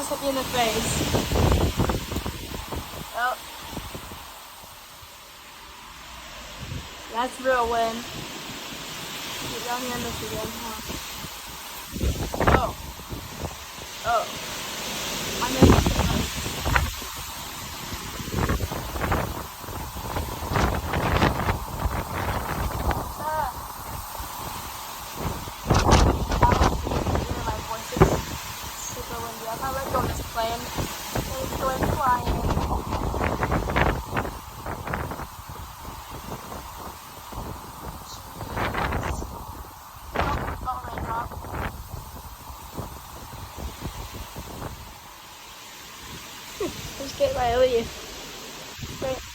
just hit me in the face. Oh. That's a real win. Get down here in this again, huh? Oh. Oh. I missed it. I'm not letting go of this plane. It's going flying. Just get my leaf. Great.